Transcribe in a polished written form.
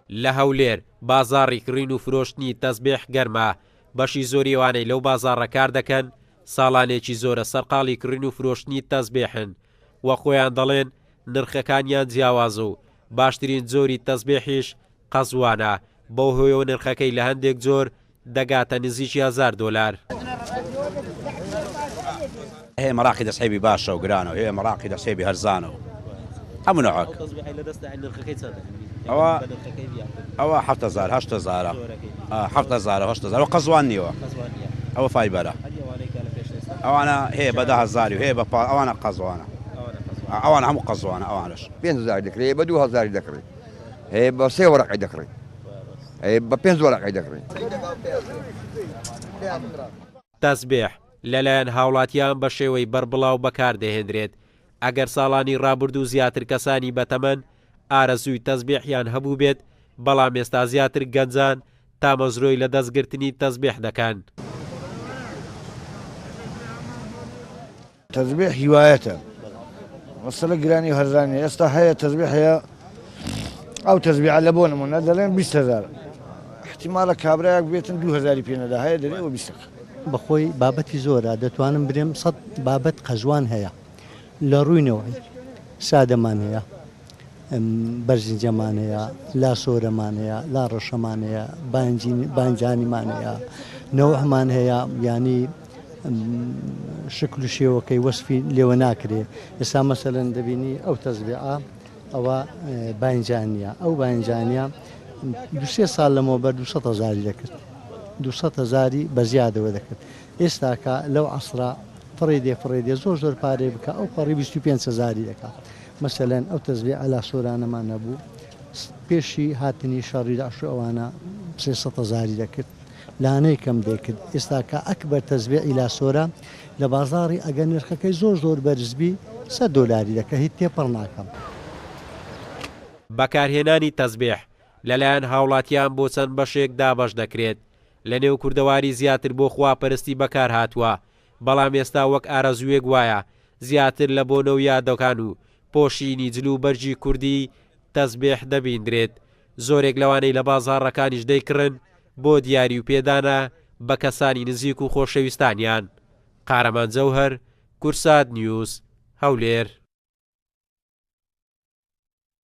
لە هەولێر بازاڕی کڕین و فرۆشتنی تەزبێح گەرمە. بەشی زۆری ئەوانەی لەو بازاڕە کار دەکەن ساڵانێکی زۆرە سەرقاڵی کڕین و فرۆشتنی تەزبێحن وە خۆیان دەڵێن نرخەکانیان جیاوازە و باشترین جۆری تەزبێحیش قەزوانە. بەو هۆیەوە نرخەکەی لە هەندێک جۆر دەگاتە نزیکی $1000. هەیە مەراقی دەستهێبی باشە و گرانە و هەیە مەراقی دەستهێبی هەرزانە و هەموو نەوەک ئەوە 7000 8000 7000 و قەزوان نیوە ئەوە فایبەرە ئەوانە هەیە بە 10000 و هەیە بە ئەوانە قەزوانە ئەوانە هەموو قەزوانە ئەوانش 5000 دەکرێت بە 2000 دەکڕێت هەیە بە 3 وەرەقی دەکڕێت هەیە بە 5 وەرەقی دەکڕێت. تەزبێح لەلایەن هاوڵاتیان بە شێوەی بەربڵاو بەکاردەهێنرێت. ئەگەر ساڵانی ڕابردوو زیاتر کەسانی بەتەمەن ئارەزووی تەزبێحیان هەبوو بێت بەڵام ئێستا زیاتر گەنجان تامەزرۆی لە دەستگرتنی تەزبێح دەکەن. تەزبێح هیوایەتە مەسەلە گرانی و هەرزانی ئێستا هەیە تەزبێح هەیە ئەو تەزبێحە لە بۆ نمونە دەڵێن 20000 احتیمالە کابرایەک بێتن 2000 پێنەدا هەیە دەرێەوە 20. بەخۆی بابەتی زۆرە دەتوانم برێم 100 بابەت قەزوان هەیە لە ڕووینەوەی سادەمان هەیە بەرزینجەمان هەیە لاسۆرەمان هەیە لا ڕەشەمان هەیە بانجانیمان هەیە نەوەحمان هەیە ینی شکل و شێوەکەی وەسفی لێوە ناکرێ. ئێستا مەسەلەن دەبینی ئەو تەزبێحە ئەوە بانجانیە ئەو بانجانیا 2 ساڵ لەمەوە بەر 200,000 دەکرد 200,000 بە زیادەوە دەکرد. ئێستاکە لەو عەسرا فڕێدێ زۆر پارێ بکە ئەو پەڕی 25,000 دەکات. مەسەلەن ئەو تەزبێحە لاسۆرانەمان نەبوو پێشی هاتنی شەڕی داعش ئەوانە 300,000 دەکرد لانەی کەم دەکرد. ئێستاکە ئەکبەر تەزبێحی لاسۆرە لە بازاڕی ئەگەر نرخەکەی زۆر بەرزبی $100 دەکە هیچ تێپەڕ ناکەم. بەکارهێنانی تەزبێح لەلایەن هاوڵاتیان بۆ چەند بەشێک دابەش دەکرێت. لە نێو کوردەواری زیاتر بۆ خواپەرستی بەکار هاتووە بەڵام ئێستا وەک ئارەزوویەک وایە زیاتر لە بۆنەوە یادەکان و پۆشینی جلو بەرجی کوردی تەزبێح دەبیندرێت. زۆرێک لەوانەی لە بازاڕەکانیش دەیکڕن بۆ دیاری و پێدانە بە کەسانی نزیک و خۆشەویستانیان. قارەمان جەوهەر، کورسات نیوز، هەولێر.